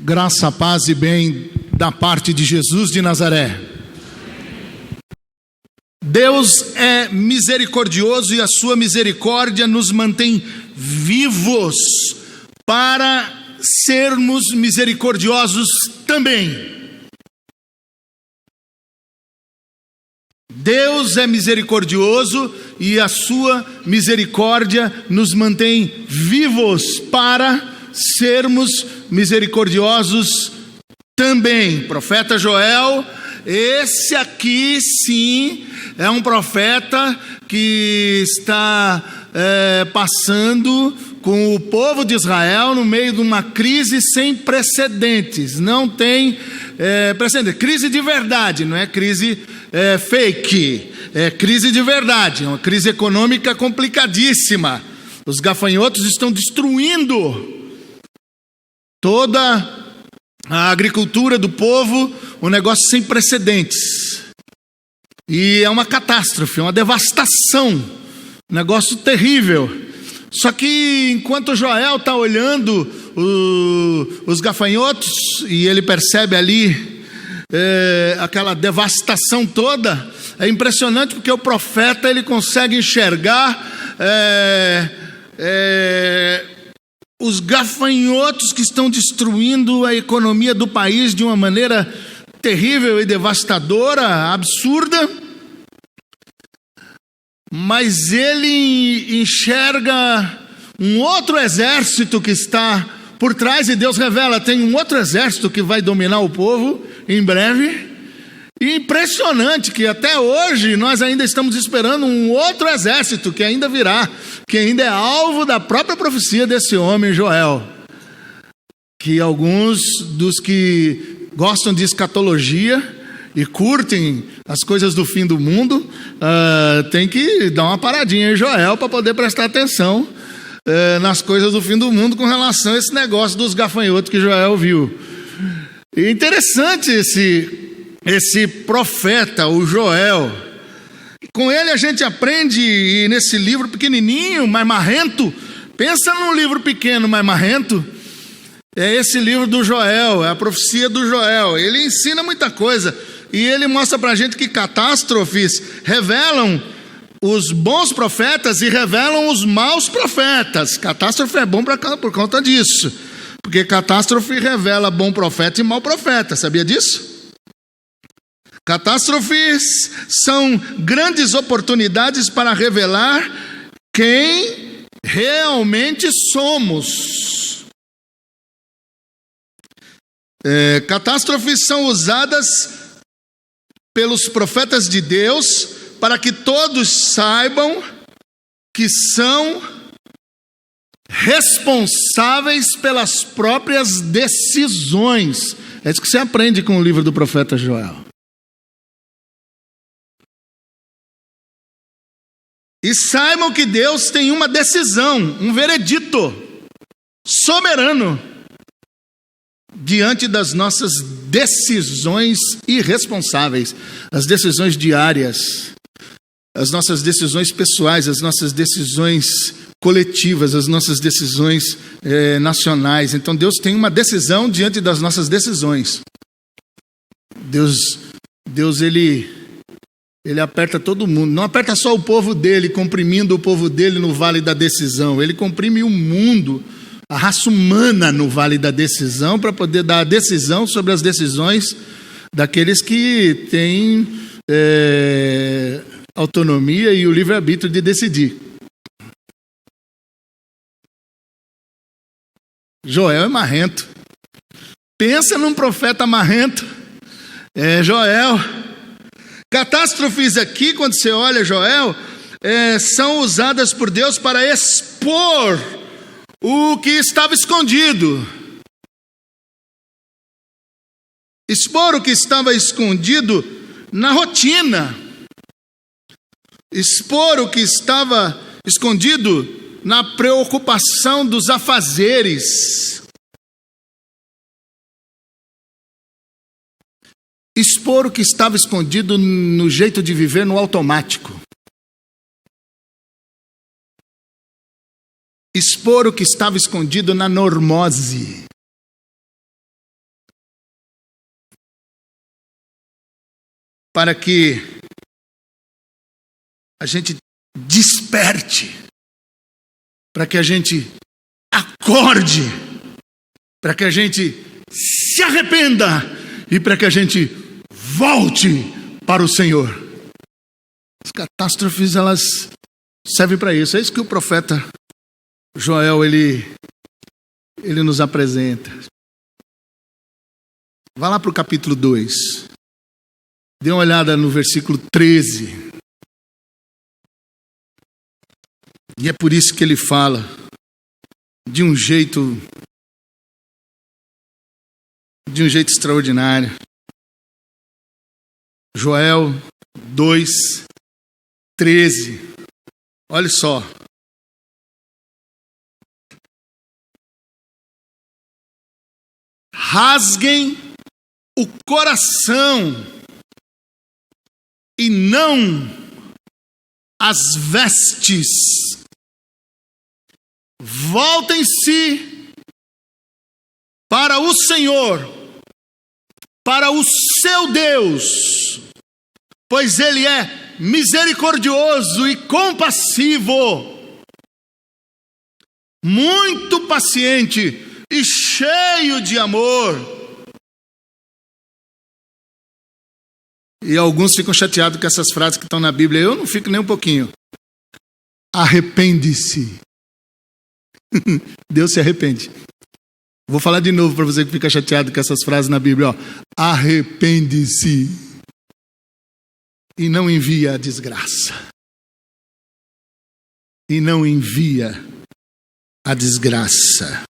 Graça, paz e bem da parte de Jesus de Nazaré. Deus é misericordioso e a sua misericórdia nos mantém vivos para sermos misericordiosos também. Deus é misericordioso e a sua misericórdia nos mantém vivos para sermos misericordiosos também. Profeta Joel, esse aqui sim é um profeta que está passando com o povo de Israel no meio de uma crise sem precedentes. Não tem precedente. Crise de verdade, não é crise fake. É crise de verdade, é uma crise econômica complicadíssima. Os gafanhotos estão destruindo toda a agricultura do povo, um negócio sem precedentes. E é uma catástrofe, uma devastação, um negócio terrível. Só que enquanto Joel está olhando os gafanhotos, e ele percebe ali aquela devastação toda, é impressionante porque o profeta ele consegue enxergar os gafanhotos que estão destruindo a economia do país de uma maneira terrível e devastadora, absurda. Mas ele enxerga um outro exército que está por trás, e Deus revela, tem um outro exército que vai dominar o povo em breve. E impressionante que até hoje nós ainda estamos esperando um outro exército que ainda virá, que ainda é alvo da própria profecia desse homem Joel. Que alguns dos que gostam de escatologia e curtem as coisas do fim do mundo, tem que dar uma paradinha em Joel para poder prestar atenção nas coisas do fim do mundo com relação a esse negócio dos gafanhotos que Joel viu. E é interessante esse profeta, o Joel. Com ele a gente aprende, e nesse livro pequenininho, mas marrento, pensa num livro pequeno, mas marrento, é esse livro do Joel, é a profecia do Joel. Ele ensina muita coisa, e ele mostra pra gente que catástrofes revelam os bons profetas e revelam os maus profetas. Catástrofe é bom por conta disso, porque catástrofe revela bom profeta e mau profeta, sabia disso? Catástrofes são grandes oportunidades para revelar quem realmente somos. Catástrofes são usadas pelos profetas de Deus para que todos saibam que são responsáveis pelas próprias decisões. É isso que você aprende com o livro do profeta Joel. E saibam que Deus tem uma decisão, um veredito soberano diante das nossas decisões irresponsáveis, as decisões diárias, as nossas decisões pessoais, as nossas decisões coletivas, as nossas decisões nacionais. Então Deus tem uma decisão diante das nossas decisões. Deus ele aperta todo mundo, não aperta só o povo dele, comprimindo o povo dele no vale da decisão. Ele comprime o mundo, a raça humana no vale da decisão, para poder dar a decisão sobre as decisões daqueles que têm autonomia e o livre-arbítrio de decidir. Joel é marrento. Pensa num profeta marrento. Joel. Catástrofes aqui, quando você olha Joel, são usadas por Deus para expor o que estava escondido. Expor o que estava escondido na rotina. Expor o que estava escondido na preocupação dos afazeres. Expor o que estava escondido no jeito de viver no automático. Expor o que estava escondido na normose. para que a gente desperte, para que a gente acorde, para que a gente se arrependa e para que a gente volte para o Senhor. As catástrofes, elas servem para isso. É isso que o profeta Joel, ele nos apresenta. Vá lá para o capítulo 2. Dê uma olhada no versículo 13. E é por isso que ele fala de um jeito extraordinário. Joel 2, 13. Olha só. Rasguem o coração e não as vestes. Voltem-se para o Senhor, para o seu Deus, pois Ele é misericordioso e compassivo, muito paciente e cheio de amor. E alguns ficam chateados com essas frases que estão na Bíblia. Eu não fico nem um pouquinho. Arrepende-se. Deus se arrepende. Vou falar de novo para você que fica chateado com essas frases na Bíblia. Ó. Arrepende-se e não envia a desgraça. E não envia a desgraça.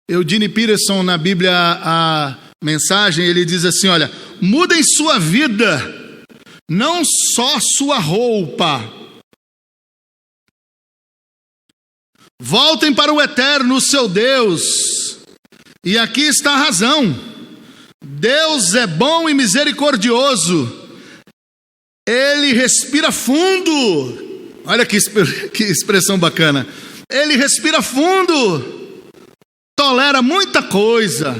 Eugene Peterson, na Bíblia, a mensagem, ele diz assim, olha, mudem sua vida, não só sua roupa. Voltem para o eterno, seu Deus. E aqui está a razão. Deus é bom e misericordioso. Ele respira fundo. Olha que expressão bacana. Ele respira fundo. Tolera muita coisa.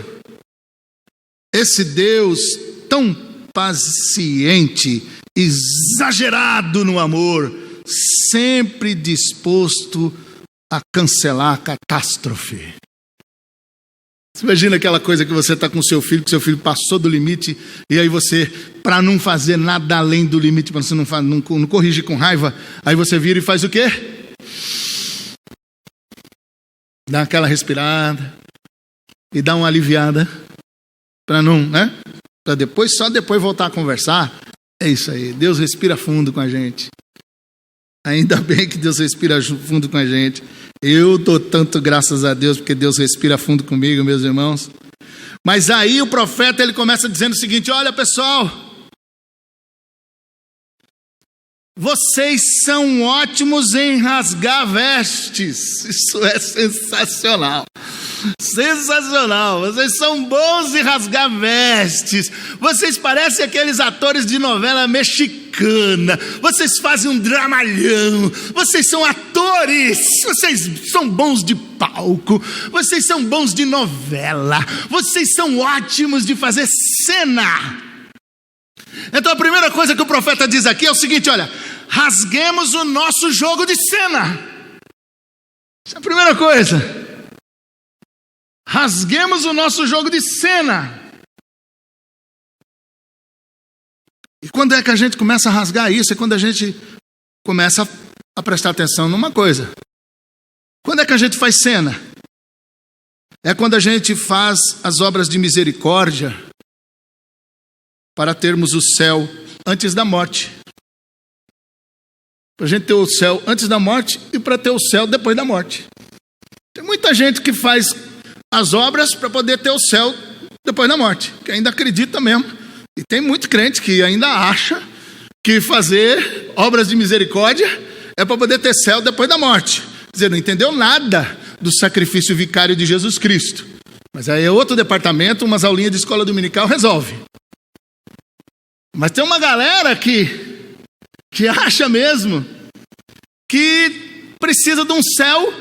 Esse Deus tão paciente, exagerado no amor, sempre disposto a cancelar a catástrofe. Você imagina aquela coisa que você está com seu filho, que seu filho passou do limite, e aí você, para não fazer nada além do limite, para você não corrigir com raiva, aí você vira e faz o quê? Dá aquela respirada e dá uma aliviada para não, né? Para depois, só depois voltar a conversar. É isso aí, Deus respira fundo com a gente. Ainda bem que Deus respira fundo com a gente. Eu dou tanto graças a Deus porque Deus respira fundo comigo, meus irmãos. Mas aí o profeta, ele começa dizendo o seguinte: olha, pessoal, vocês são ótimos em rasgar vestes. Isso é sensacional. Sensacional. Vocês são bons em rasgar vestes. Vocês parecem aqueles atores de novela mexicana. Vocês fazem um dramalhão. Vocês são atores. Vocês são bons de palco. Vocês são bons de novela. Vocês são ótimos de fazer cena. Então a primeira coisa que o profeta diz aqui é o seguinte: olha, rasguemos o nosso jogo de cena. Essa é a primeira coisa. Rasguemos o nosso jogo de cena. E quando é que a gente começa a rasgar isso? É quando a gente começa a prestar atenção numa coisa. Quando é que a gente faz cena? É quando a gente faz as obras de misericórdia para termos o céu antes da morte. Para a gente ter o céu antes da morte e para ter o céu depois da morte. Tem muita gente que faz as obras para poder ter o céu depois da morte, que ainda acredita mesmo. E tem muito crente que ainda acha que fazer obras de misericórdia é para poder ter céu depois da morte. Quer dizer, não entendeu nada do sacrifício vicário de Jesus Cristo. Mas aí é outro departamento, umas aulinhas de escola dominical resolve. Mas tem uma galera que acha mesmo que precisa de um céu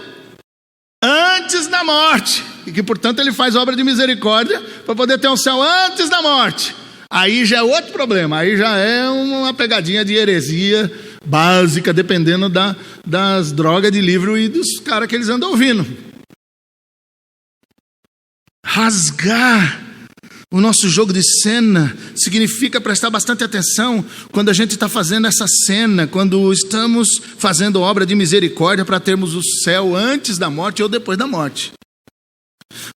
antes da morte. E que, portanto, ele faz obra de misericórdia para poder ter um céu antes da morte. Aí já é outro problema, aí já é uma pegadinha de heresia básica, dependendo das drogas de livro e dos caras que eles andam ouvindo. Rasgar o nosso jogo de cena significa prestar bastante atenção quando a gente está fazendo essa cena, quando estamos fazendo obra de misericórdia para termos o céu antes da morte ou depois da morte.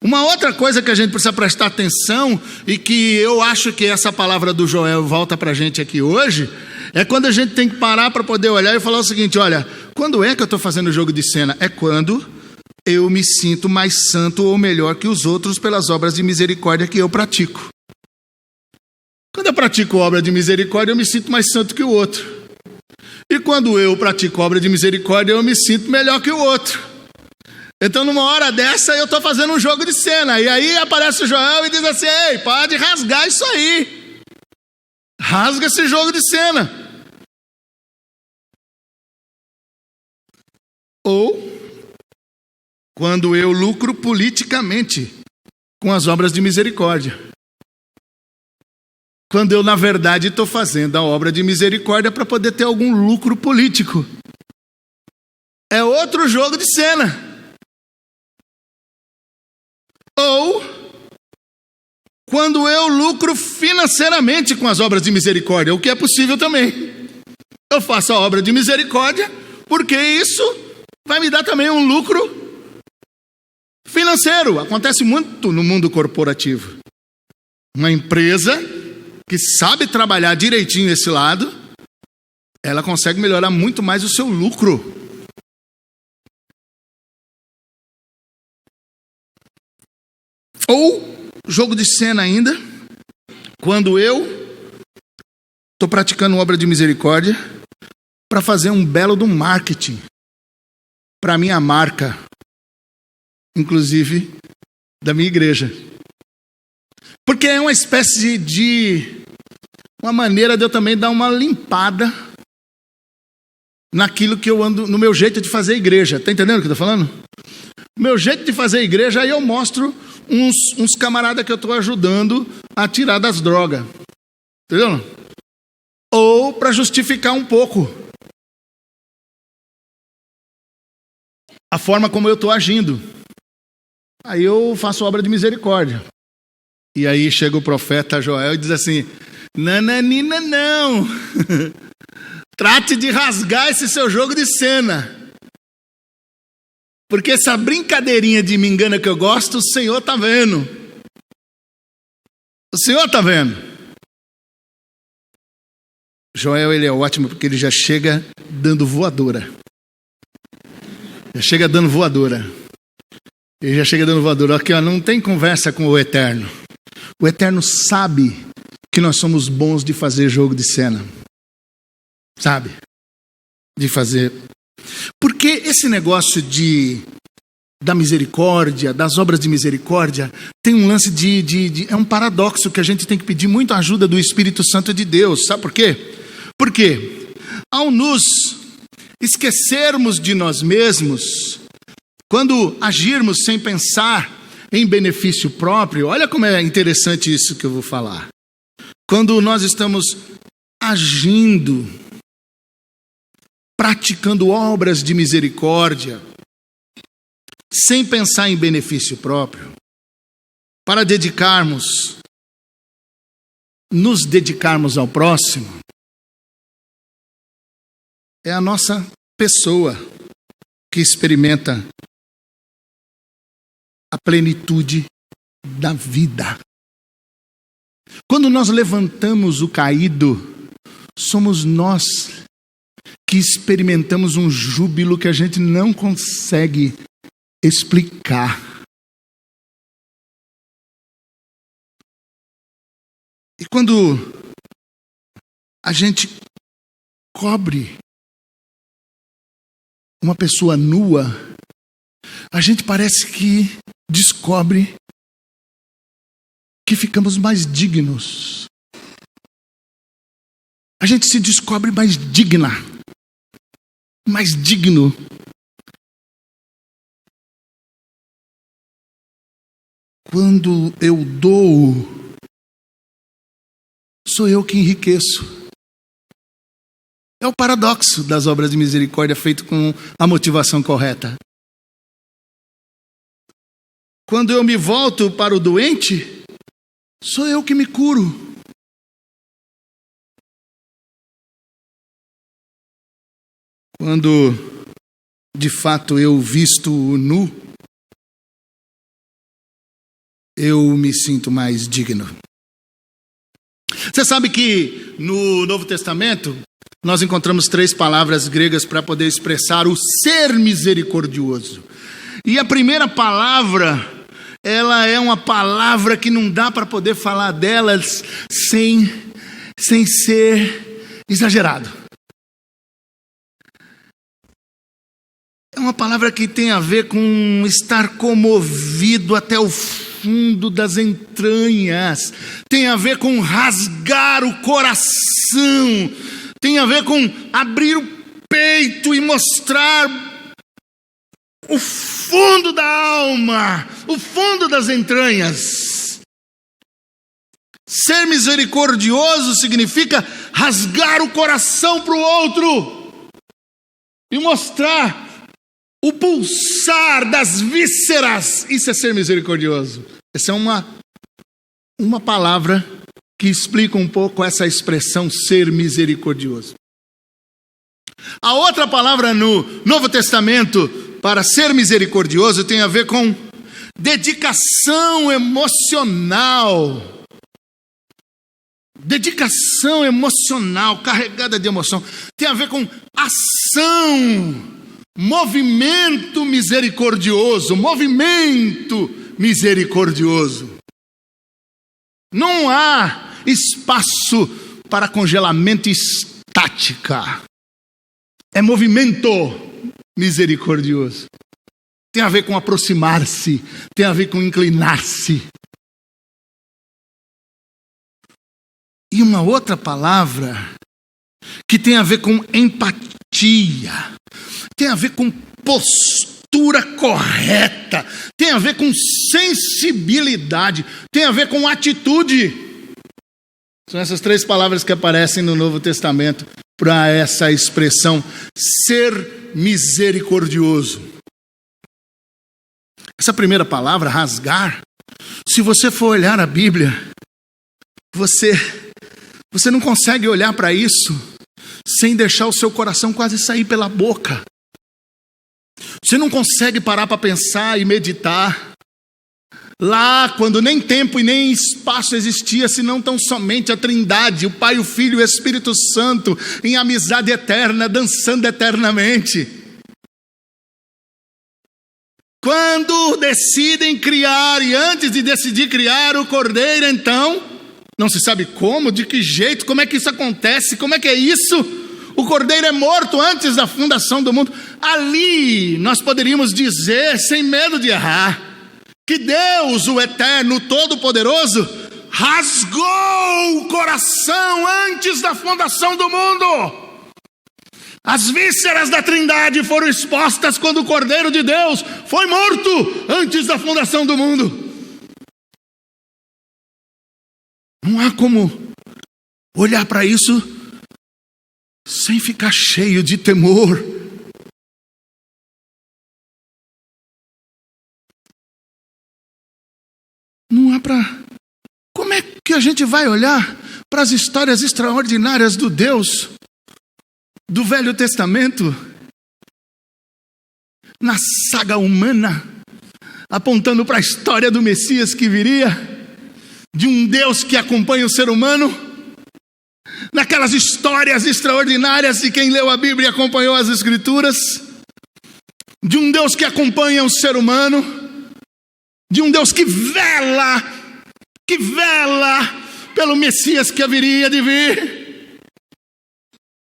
Uma outra coisa que a gente precisa prestar atenção, e que eu acho que essa palavra do Joel volta para a gente aqui hoje, é quando a gente tem que parar para poder olhar e falar o seguinte: olha, quando é que eu estou fazendo o jogo de cena? É quando eu me sinto mais santo ou melhor que os outros pelas obras de misericórdia que eu pratico. Quando eu pratico obra de misericórdia, eu me sinto mais santo que o outro. E quando eu pratico obra de misericórdia, eu me sinto melhor que o outro. Então, numa hora dessa, eu estou fazendo um jogo de cena. E aí aparece o Joel e diz assim: ei, para de rasgar isso aí. Rasga esse jogo de cena. Ou quando eu lucro politicamente com as obras de misericórdia. Quando eu, na verdade, estou fazendo a obra de misericórdia para poder ter algum lucro político. É outro jogo de cena. Ou quando eu lucro financeiramente com as obras de misericórdia, o que é possível também. Eu faço a obra de misericórdia porque isso vai me dar também um lucro financeiro. Acontece muito no mundo corporativo. Uma empresa que sabe trabalhar direitinho esse lado, ela consegue melhorar muito mais o seu lucro. Ou, jogo de cena ainda, quando eu estou praticando obra de misericórdia para fazer um belo do marketing para a minha marca, inclusive da minha igreja. Porque é uma espécie de uma maneira de eu também dar uma limpada naquilo que eu ando, no meu jeito de fazer igreja. Está entendendo o que eu estou falando? O meu jeito de fazer igreja, aí eu mostro uns camaradas que eu estou ajudando a tirar das drogas. Entendeu? Ou para justificar um pouco a forma como eu estou agindo. Aí eu faço obra de misericórdia. E aí chega o profeta Joel e diz assim: nananina não. Trate de rasgar esse seu jogo de cena. Porque essa brincadeirinha de me engana que eu gosto, o Senhor está vendo. O Senhor está vendo. Joel, ele é ótimo porque ele já chega dando voadora. Já chega dando voadora. Ele já chega dando voadora. Aqui, ó, não tem conversa com o Eterno. O Eterno sabe que nós somos bons de fazer jogo de cena. Sabe? De fazer. Porque esse negócio da misericórdia, das obras de misericórdia, tem um lance é um paradoxo que a gente tem que pedir muito a ajuda do Espírito Santo de Deus. Sabe por quê? Porque ao nos esquecermos de nós mesmos, quando agirmos sem pensar em benefício próprio, olha como é interessante isso que eu vou falar. Quando nós estamos agindo, praticando obras de misericórdia, sem pensar em benefício próprio, para nos dedicarmos ao próximo, é a nossa pessoa que experimenta a plenitude da vida. Quando nós levantamos o caído, somos nós que experimentamos um júbilo que a gente não consegue explicar. E quando a gente cobre uma pessoa nua, a gente parece que descobre que ficamos mais dignos. A gente se descobre mais digna, mais digno. Quando eu dou sou eu que enriqueço. É o paradoxo das obras de misericórdia feito com a motivação correta. Quando eu me volto para o doente, sou eu que me curo. Quando de fato eu visto o nu, eu me sinto mais digno. Você sabe que no Novo Testamento nós encontramos 3 palavras gregas para poder expressar o ser misericordioso. E a primeira palavra, ela é uma palavra que não dá para poder falar delas sem ser exagerado. É uma palavra que tem a ver com estar comovido até o fundo das entranhas. Tem a ver com rasgar o coração. Tem a ver com abrir o peito e mostrar o fundo da alma, o fundo das entranhas. Ser misericordioso significa rasgar o coração para o outro e mostrar o pulsar das vísceras. Isso é ser misericordioso. Essa é uma palavra que explica um pouco essa expressão ser misericordioso. A outra palavra no Novo Testamento para ser misericordioso tem a ver com dedicação emocional. Dedicação emocional, carregada de emoção. Tem a ver com ação, movimento misericordioso, movimento misericordioso. Não há espaço para congelamento e estática. É movimento misericordioso. Tem a ver com aproximar-se, tem a ver com inclinar-se. E uma outra palavra que tem a ver com empatia, tem a ver com postura correta, tem a ver com sensibilidade, tem a ver com atitude. São essas 3 palavras que aparecem no Novo Testamento para essa expressão ser misericordioso. Essa primeira palavra, rasgar, se você for olhar a Bíblia, você não consegue olhar para isso sem deixar o seu coração quase sair pela boca. Você não consegue parar para pensar e meditar. Lá, quando nem tempo e nem espaço existia, senão tão somente a Trindade, o Pai, o Filho e o Espírito Santo, em amizade eterna, dançando eternamente. Quando decidem criar, e antes de decidir criar o Cordeiro, então, não se sabe como, de que jeito, como é que isso acontece, como é que é isso? O Cordeiro é morto antes da fundação do mundo. Ali nós poderíamos dizer, sem medo de errar, que Deus, o Eterno, Todo-Poderoso, rasgou o coração antes da fundação do mundo. As vísceras da Trindade foram expostas quando o Cordeiro de Deus foi morto antes da fundação do mundo. Não há como olhar para isso sem ficar cheio de temor. Não há para... Como é que a gente vai olhar para as histórias extraordinárias do Deus do Velho Testamento, na saga humana, apontando para a história do Messias que viria, de um Deus que acompanha o ser humano, naquelas histórias extraordinárias de quem leu a Bíblia e acompanhou as Escrituras, de um Deus que acompanha o ser humano, de um Deus que vela pelo Messias que haveria de vir.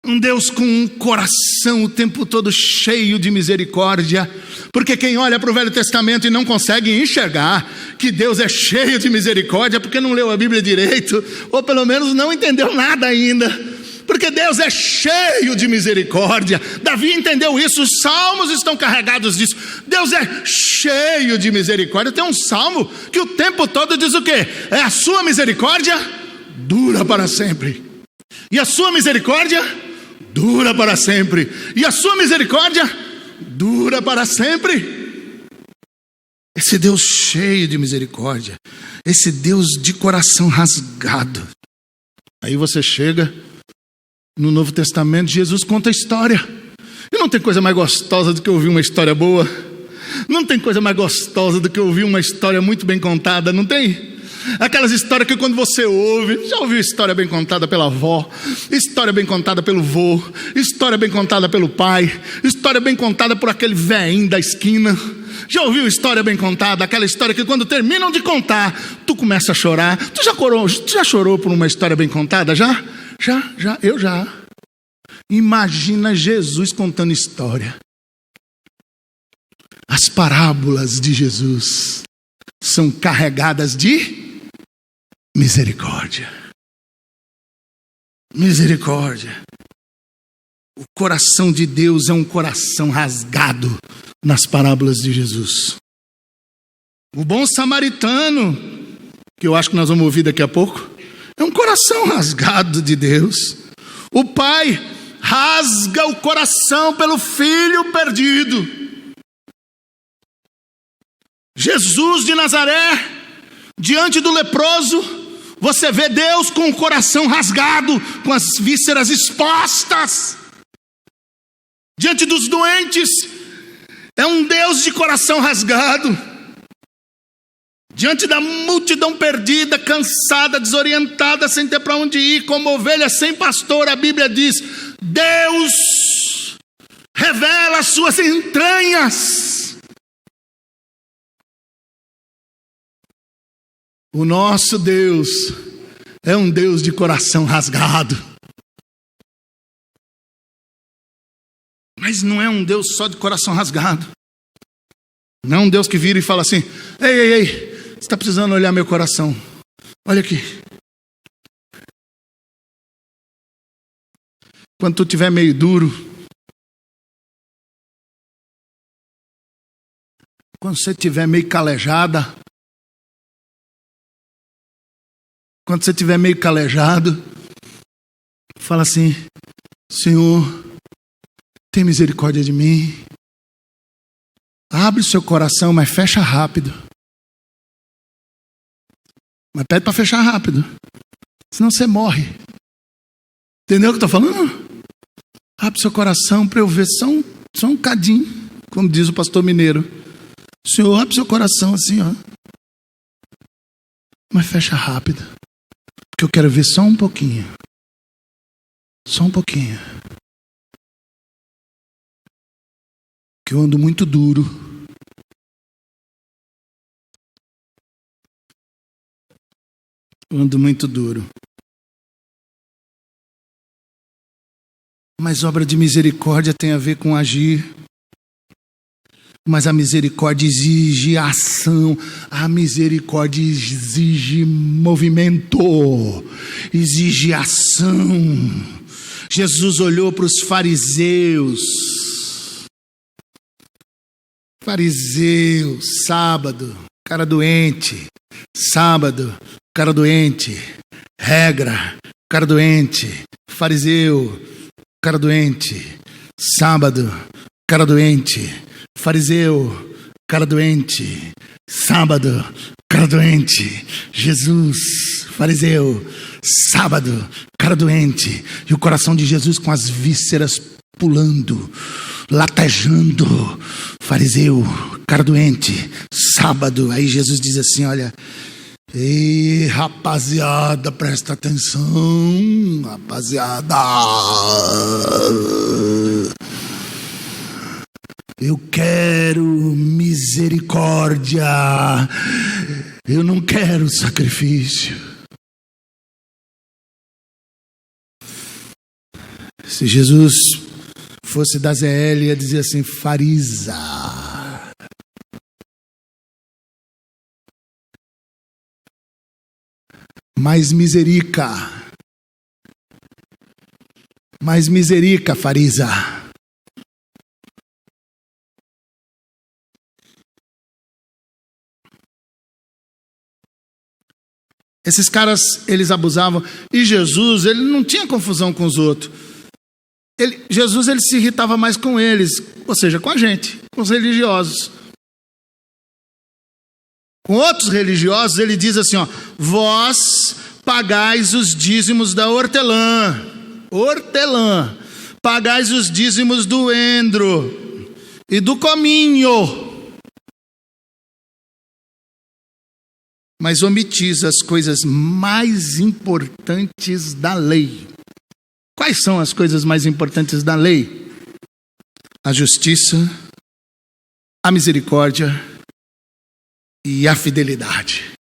Um Deus com um coração o tempo todo cheio de misericórdia, porque quem olha para o Velho Testamento e não consegue enxergar que Deus é cheio de misericórdia, porque não leu a Bíblia direito, ou pelo menos não entendeu nada ainda, porque Deus é cheio de misericórdia. Davi entendeu isso, os salmos estão carregados disso. Deus é cheio de misericórdia. Tem um salmo que o tempo todo diz o quê? É a sua misericórdia dura para sempre. E a sua misericórdia dura para sempre. E a sua misericórdia dura para sempre. Esse Deus cheio de misericórdia, esse Deus de coração rasgado. Aí você chega no Novo Testamento, Jesus conta a história. E não tem coisa mais gostosa do que ouvir uma história boa. Não tem coisa mais gostosa do que ouvir uma história muito bem contada, não tem? Aquelas histórias que quando você ouve, já ouviu história bem contada pela avó, história bem contada pelo vô, história bem contada pelo pai, história bem contada por aquele velhinho da esquina. Já ouviu história bem contada? Aquela história que quando terminam de contar, tu começa a chorar. Tu já chorou por uma história bem contada? Já, eu já. Imagina Jesus contando história. As parábolas de Jesus são carregadas de misericórdia. Misericórdia. O coração de Deus é um coração rasgado nas parábolas de Jesus. O bom samaritano, que eu acho que nós vamos ouvir daqui a pouco, é um coração rasgado de Deus. O pai rasga o coração pelo filho perdido. Jesus de Nazaré, diante do leproso, você vê Deus com o coração rasgado, com as vísceras expostas. Diante dos doentes, é um Deus de coração rasgado. Diante da multidão perdida, cansada, desorientada, sem ter para onde ir, como ovelha sem pastor, a Bíblia diz: Deus revela as suas entranhas. O nosso Deus é um Deus de coração rasgado. Mas não é um Deus só de coração rasgado. Não é um Deus que vira e fala assim: ei, você está precisando olhar meu coração. Olha aqui. Quando tu estiver meio duro, quando você estiver meio calejada, quando você estiver meio calejado, fala assim: Senhor, tem misericórdia de mim. Abre o seu coração, mas fecha rápido. Mas pede para fechar rápido, senão você morre. Entendeu o que eu estou falando? Abre o seu coração para eu ver só um cadinho, como diz o pastor mineiro. Senhor, abre o seu coração assim, ó. Mas fecha rápido, porque eu quero ver só um pouquinho. Só um pouquinho. Que eu ando muito duro. Eu ando muito duro. Mas obra de misericórdia tem a ver com agir. Mas a misericórdia exige ação. A misericórdia exige movimento. Exige ação. Jesus olhou para os fariseus. Sábado, cara doente. Sábado, cara doente. Regra, cara doente. Fariseu, cara doente. Sábado, cara doente. Fariseu, cara doente. Sábado, cara doente. Jesus, fariseu. Sábado, cara doente. E o coração de Jesus com as vísceras pulando, latejando. Fariseu, cara doente. Sábado. Aí Jesus diz assim: olha, ei, rapaziada, presta atenção, rapaziada. Eu quero misericórdia. Eu não quero sacrifício. Se Jesus fosse da ZL, ia dizer assim: farisa. Mais miserica, farisa. Esses caras, eles abusavam. E Jesus, ele não tinha confusão com os outros. Jesus, ele se irritava mais com eles, ou seja, com a gente, com os religiosos. Com outros religiosos, ele diz assim, ó: vós pagais os dízimos da hortelã, pagais os dízimos do endro e do cominho, mas omitis as coisas mais importantes da lei. Quais são as coisas mais importantes da lei? A justiça, a misericórdia e a fidelidade.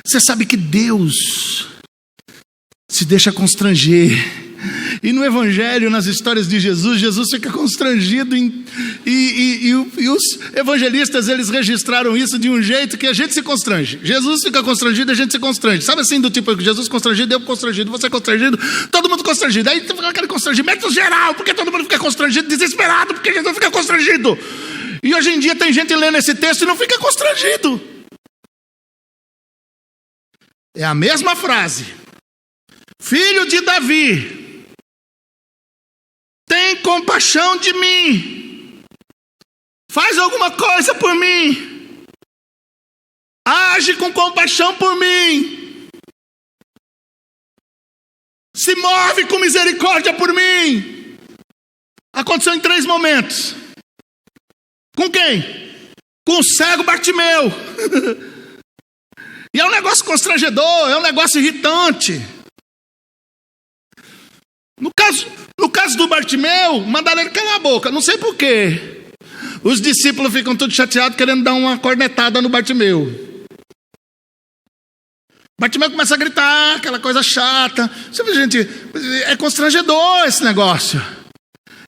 Você sabe que Deus se deixa constranger. E no Evangelho, nas histórias de Jesus, Jesus fica constrangido e os evangelistas, eles registraram isso de um jeito que a gente se constrange. Jesus fica constrangido e a gente se constrange. Sabe assim, do tipo, Jesus constrangido, eu constrangido, você constrangido, todo mundo constrangido. Aí fica aquele constrangimento geral, porque todo mundo fica constrangido, desesperado, porque Jesus fica constrangido. E hoje em dia tem gente lendo esse texto e não fica constrangido. É a mesma frase. Filho de Davi, tem compaixão de mim, faz alguma coisa por mim, age com compaixão por mim, se move com misericórdia por mim. Aconteceu em 3 momentos. Com quem? Com o cego Bartimeu. E é um negócio constrangedor, é um negócio irritante. No caso do Bartimeu, mandaram ele calar a boca. Não sei porquê. Os discípulos ficam todos chateados, querendo dar uma cornetada no Bartimeu. Bartimeu começa a gritar, aquela coisa chata. Gente, é constrangedor esse negócio.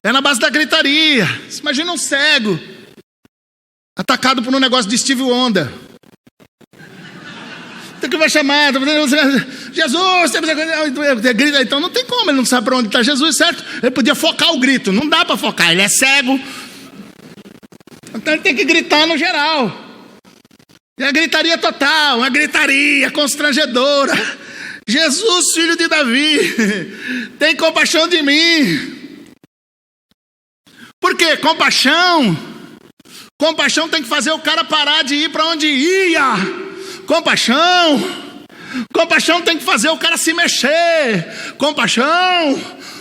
É na base da gritaria. Você imagina um cego atacado por um negócio de Steve Wonder. Tem que vai chamar, Jesus, grita. Então não tem como, ele não sabe para onde está Jesus, certo? Ele podia focar o grito, não dá para focar, ele é cego. Então ele tem que gritar no geral. E a gritaria total, uma gritaria constrangedora. Jesus, filho de Davi, tem compaixão de mim. Por quê? Compaixão tem que fazer o cara parar de ir para onde ia. Compaixão tem que fazer o cara se mexer.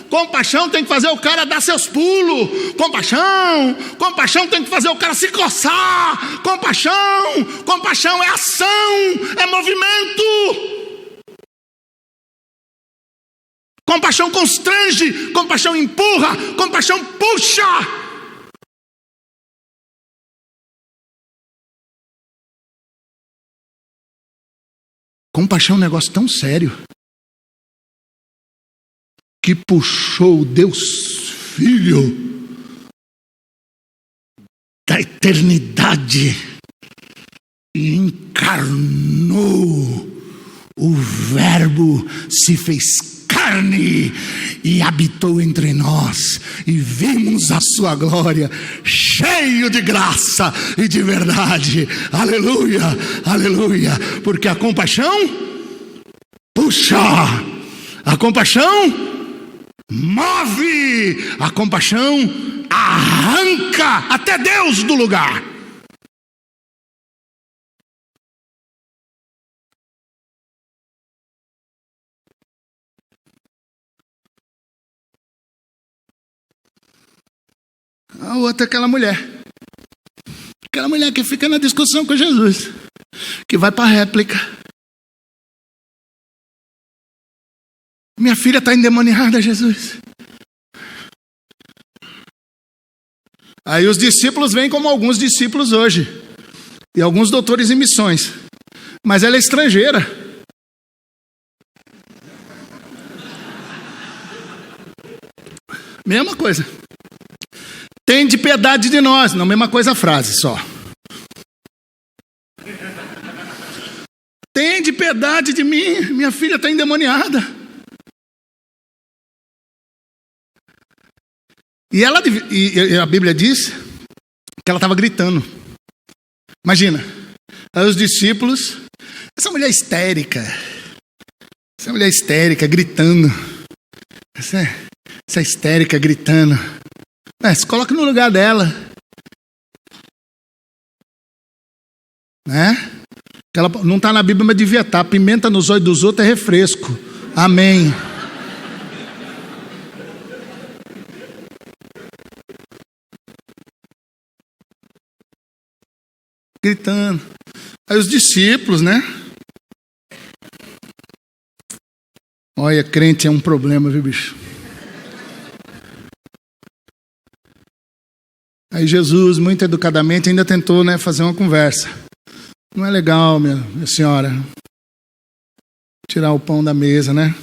Compaixão tem que fazer o cara dar seus pulos. Compaixão tem que fazer o cara se coçar. Compaixão é ação, é movimento. Compaixão constrange, compaixão empurra, compaixão puxa. Compaixão é um negócio tão sério que puxou Deus Filho da eternidade e encarnou. O Verbo se fez carne e habitou entre nós, e vimos a sua glória, cheio de graça e de verdade. Aleluia, aleluia. Porque a compaixão puxa, a compaixão move, a compaixão arranca até Deus do lugar. A outra é aquela mulher que fica na discussão com Jesus, que vai para a réplica. Minha filha está endemoniada, Jesus. Aí os discípulos vêm como alguns discípulos hoje, e alguns doutores em missões, mas ela é estrangeira. Mesma coisa. Tende piedade de nós. Não, mesma coisa a frase só. Tende piedade de mim. Minha filha está endemoniada. E a Bíblia diz que ela estava gritando. Imagina. Aí os discípulos, essa mulher histérica, gritando, essa histérica gritando, se coloca no lugar dela, né? Ela não está na Bíblia, mas devia estar. Pimenta nos olhos dos outros é refresco. Amém. Gritando. Aí os discípulos, né? Olha, crente é um problema, viu, bicho? Aí Jesus, muito educadamente, ainda tentou, né, fazer uma conversa. Não é legal, minha senhora, tirar o pão da mesa, né?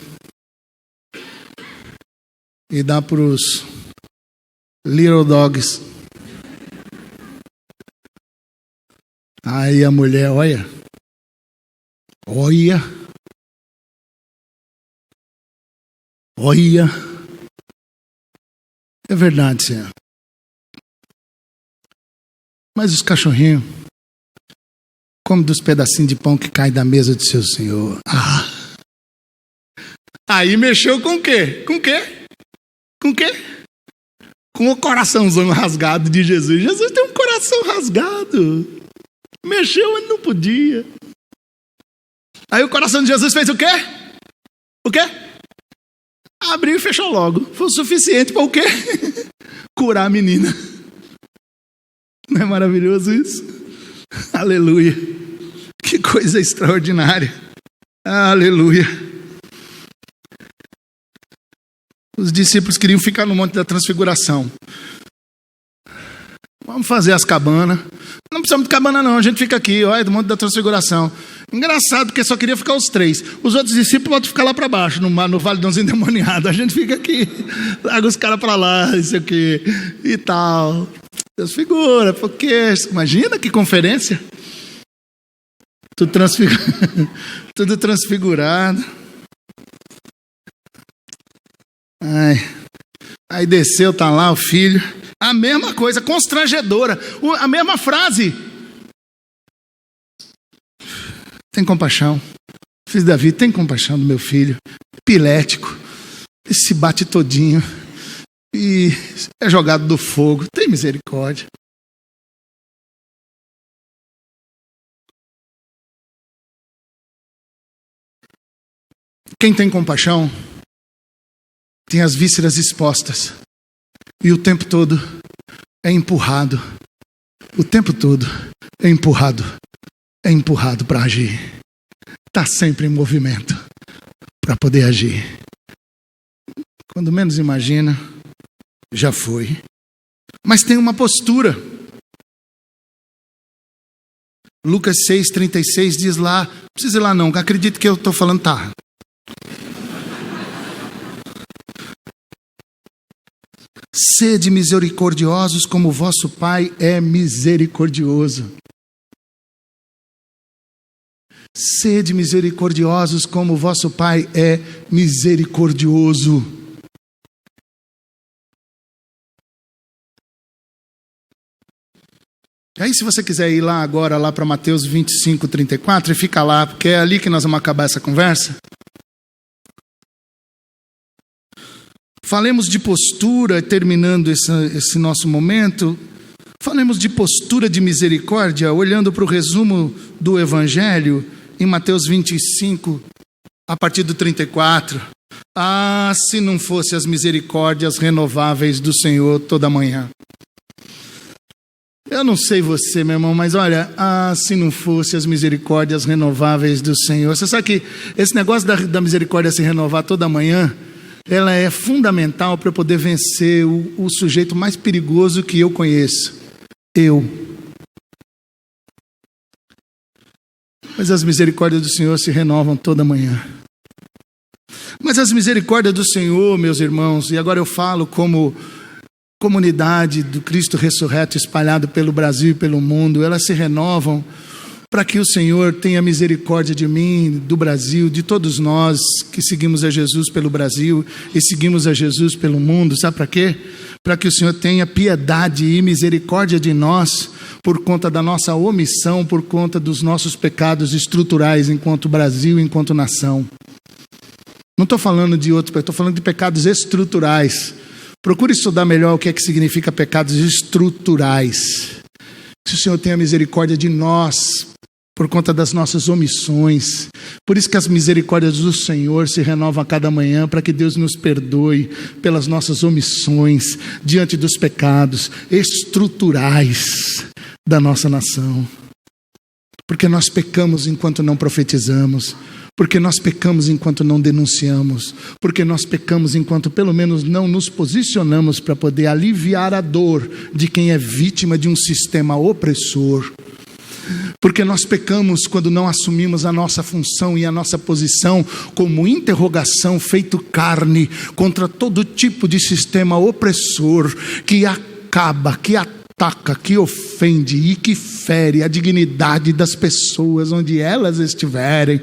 E dar para os little dogs. Aí a mulher, olha. É verdade, Senhor. Mas os cachorrinhos comem dos pedacinhos de pão que cai da mesa do seu Senhor. Aí mexeu com o quê? Com o coraçãozão rasgado de Jesus. Jesus tem um coração rasgado. Mexeu, mas não podia. Aí o coração de Jesus fez o quê? Abriu e fechou logo. Foi o suficiente para o quê? Curar a menina. Não é maravilhoso isso? Aleluia. Que coisa extraordinária. Aleluia. Os discípulos queriam ficar no Monte da Transfiguração. Vamos fazer as cabanas. Não precisamos de cabana não, a gente fica aqui, olha, do Monte da Transfiguração. Engraçado, porque só queria ficar os 3. Os outros discípulos podem ficar lá para baixo, no Vale dos Endemoniados. A gente fica aqui, larga os caras para lá, isso aqui e tal. Deus figura, porque imagina que conferência. Tudo transfigurado. Aí desceu, tá lá o filho. A mesma coisa, constrangedora. A mesma frase. Tem compaixão. Fiz Davi, tem compaixão do meu filho. Epilético. Ele se bate todinho. E é jogado do fogo. Tem misericórdia. Quem tem compaixão tem as vísceras expostas. E o tempo todo é empurrado. O tempo todo é empurrado. É empurrado para agir. Está sempre em movimento para poder agir. Quando menos imagina, já foi. Mas tem uma postura. Lucas 6,36 diz lá, não precisa ir lá não, acredito que eu estou falando, tá. Sede misericordiosos como vosso Pai é misericordioso. Sede misericordiosos como vosso Pai é misericordioso. Aí se você quiser ir lá agora, lá para Mateus 25:34, e fica lá, porque é ali que nós vamos acabar essa conversa. Falemos de postura, terminando esse nosso momento. Falemos de postura de misericórdia, olhando para o resumo do Evangelho, em Mateus 25, a partir do 34. Se não fosse as misericórdias renováveis do Senhor toda manhã. Eu não sei você, meu irmão, mas olha, se não fosse as misericórdias renováveis do Senhor. Você sabe que esse negócio da misericórdia se renovar toda manhã, ela é fundamental para eu poder vencer o sujeito mais perigoso que eu conheço. Eu. Mas as misericórdias do Senhor se renovam toda manhã. Mas as misericórdias do Senhor, meus irmãos, e agora eu falo como comunidade do Cristo ressurreto espalhado pelo Brasil e pelo mundo, elas se renovam para que o Senhor tenha misericórdia de mim, do Brasil, de todos nós que seguimos a Jesus pelo Brasil e seguimos a Jesus pelo mundo. Sabe para quê? Para que o Senhor tenha piedade e misericórdia de nós por conta da nossa omissão, por conta dos nossos pecados estruturais enquanto Brasil, enquanto nação. Não estou falando de outros, estou falando de pecados estruturais. Procure estudar melhor o que é que significa pecados estruturais. Que o Senhor tenha misericórdia de nós por conta das nossas omissões. Por isso que as misericórdias do Senhor se renovam a cada manhã, para que Deus nos perdoe pelas nossas omissões diante dos pecados estruturais da nossa nação. Porque nós pecamos enquanto não profetizamos, porque nós pecamos enquanto não denunciamos, porque nós pecamos enquanto pelo menos não nos posicionamos para poder aliviar a dor de quem é vítima de um sistema opressor. Porque nós pecamos quando não assumimos a nossa função e a nossa posição como interrogação feito carne contra todo tipo de sistema opressor que acaba, que ataca, que ofende e que fere a dignidade das pessoas onde elas estiverem.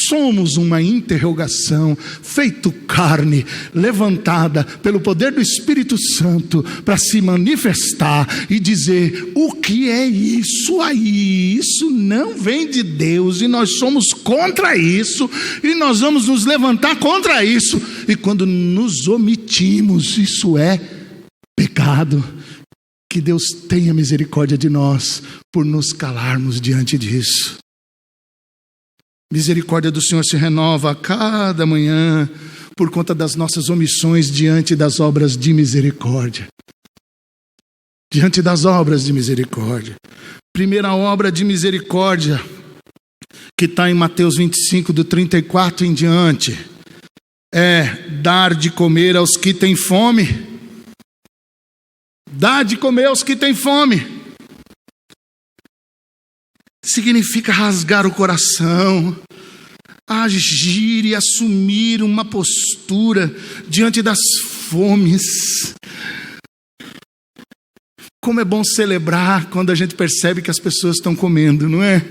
Somos uma interrogação feito carne, levantada pelo poder do Espírito Santo para se manifestar e dizer: o que é isso aí? Isso não vem de Deus e nós somos contra isso e nós vamos nos levantar contra isso. E quando nos omitimos, isso é pecado. Que Deus tenha misericórdia de nós por nos calarmos diante disso. Misericórdia do Senhor se renova a cada manhã por conta das nossas omissões diante das obras de misericórdia. Diante das obras de misericórdia. Primeira obra de misericórdia, que está em Mateus 25, do 34 em diante, é dar de comer aos que têm fome. Dá de comer aos que têm fome. Significa rasgar o coração, agir e assumir uma postura diante das fomes. Como é bom celebrar quando a gente percebe que as pessoas estão comendo, não é?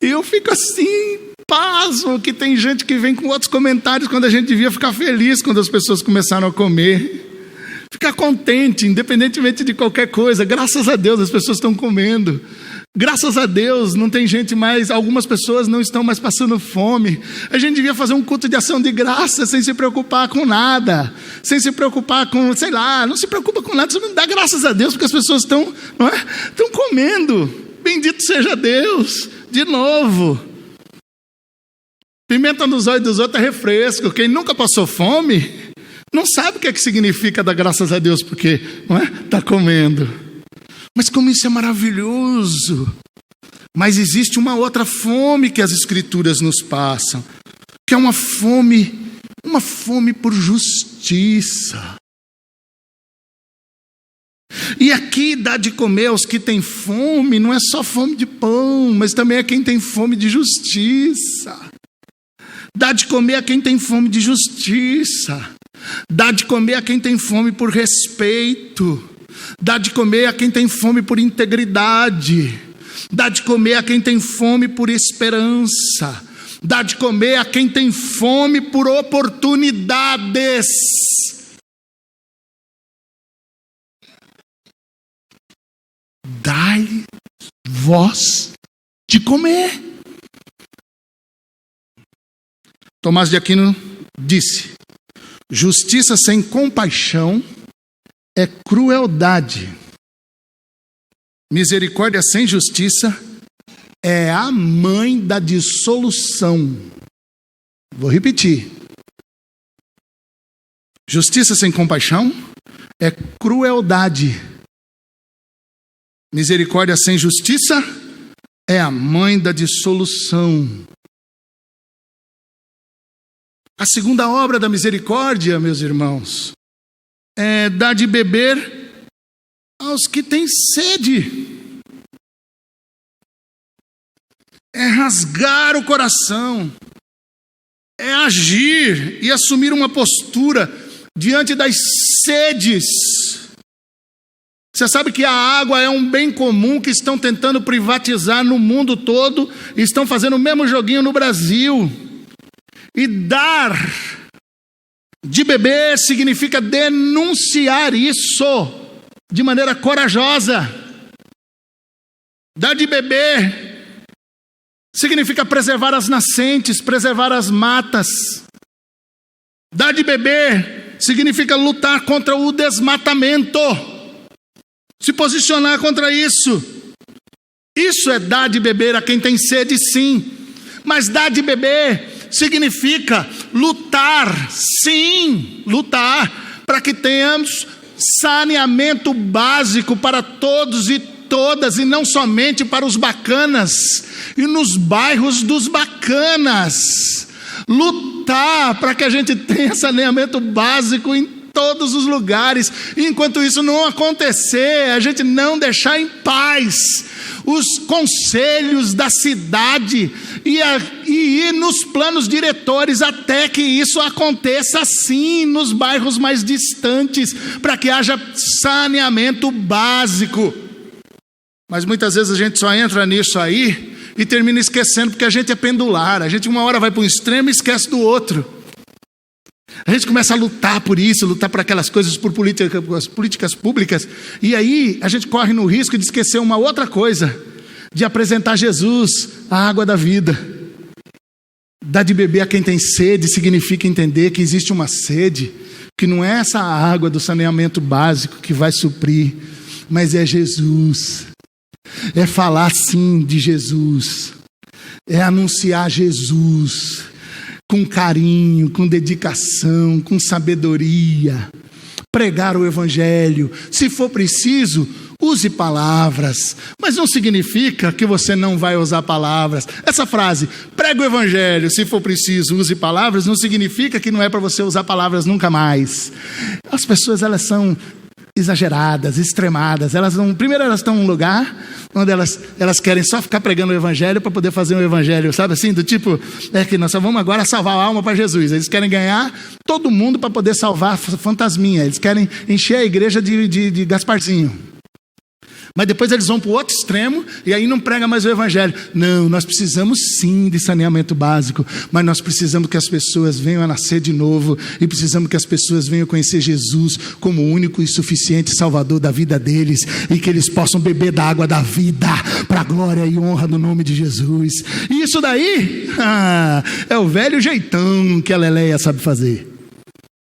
E eu fico assim, pasmo, que tem gente que vem com outros comentários quando a gente devia ficar feliz quando as pessoas começaram a comer. Ficar contente, independentemente de qualquer coisa. Graças a Deus as pessoas estão comendo. Graças a Deus não tem gente mais, algumas pessoas não estão mais passando fome. A gente devia fazer um culto de ação de graça sem se preocupar com nada. Sem se preocupar com, sei lá, não se preocupa com nada. Só dá graças a Deus porque as pessoas estão, não é? Estão comendo. Bendito seja Deus. De novo. Pimenta nos olhos dos outros é refresco. Quem nunca passou fome não sabe o que é que significa dar graças a Deus, porque não é? Está comendo. Mas como isso é maravilhoso. Mas existe uma outra fome que as Escrituras nos passam, que é uma fome por justiça. E aqui dá de comer aos que têm fome, não é só fome de pão, mas também é quem tem fome de justiça. Dá de comer a quem tem fome de justiça. Dá de comer a quem tem fome por respeito. Dá de comer a quem tem fome por integridade. Dá de comer a quem tem fome por esperança. Dá de comer a quem tem fome por oportunidades. Dai vós de comer. Tomás de Aquino disse: justiça sem compaixão é crueldade. Misericórdia sem justiça é a mãe da dissolução. Vou repetir. Justiça sem compaixão é crueldade. Misericórdia sem justiça é a mãe da dissolução. A segunda obra da misericórdia, meus irmãos, é dar de beber aos que têm sede. É rasgar o coração. É agir e assumir uma postura diante das sedes. Você sabe que a água é um bem comum que estão tentando privatizar no mundo todo, e estão fazendo o mesmo joguinho no Brasil. E dar de beber significa denunciar isso de maneira corajosa. Dar de beber significa preservar as nascentes, preservar as matas. Dar de beber significa lutar contra o desmatamento, se posicionar contra isso. Isso é dar de beber a quem tem sede, sim. Mas dar de beber significa lutar, sim, lutar para que tenhamos saneamento básico para todos e todas, e não somente para os bacanas e nos bairros dos bacanas. Lutar para que a gente tenha saneamento básico em todos os lugares. Enquanto isso não acontecer, a gente não deixar em paz os conselhos da cidade e ir nos planos diretores até que isso aconteça sim nos bairros mais distantes, para que haja saneamento básico. Mas muitas vezes a gente só entra nisso aí e termina esquecendo, porque a gente é pendular. A gente uma hora vai para um extremo e esquece do outro. A gente começa a lutar por isso, lutar por aquelas coisas, por políticas públicas, e aí a gente corre no risco de esquecer uma outra coisa, de apresentar Jesus, a água da vida. Dar de beber a quem tem sede significa entender que existe uma sede, que não é essa água do saneamento básico que vai suprir, mas é Jesus. É falar sim de Jesus, é anunciar Jesus com carinho, com dedicação, com sabedoria, pregar o evangelho. Se for preciso, use palavras, mas não significa que você não vai usar palavras. Essa frase, prega o evangelho, se for preciso, use palavras, não significa que não é para você usar palavras nunca mais. As pessoas, elas são exageradas, extremadas. Primeiro elas estão num lugar onde elas querem só ficar pregando o evangelho para poder fazer um evangelho, sabe assim, do tipo, que nós só vamos agora salvar a alma para Jesus. Eles querem ganhar todo mundo para poder salvar fantasminha. Eles querem encher a igreja de Gasparzinho. Mas depois eles vão para o outro extremo e aí não prega mais o evangelho. Não, nós precisamos sim de saneamento básico, mas nós precisamos que as pessoas venham a nascer de novo, e precisamos que as pessoas venham conhecer Jesus como o único e suficiente Salvador da vida deles, e que eles possam beber da água da vida para a glória e honra do nome de Jesus. E isso daí é o velho jeitão que a Leleia sabe fazer,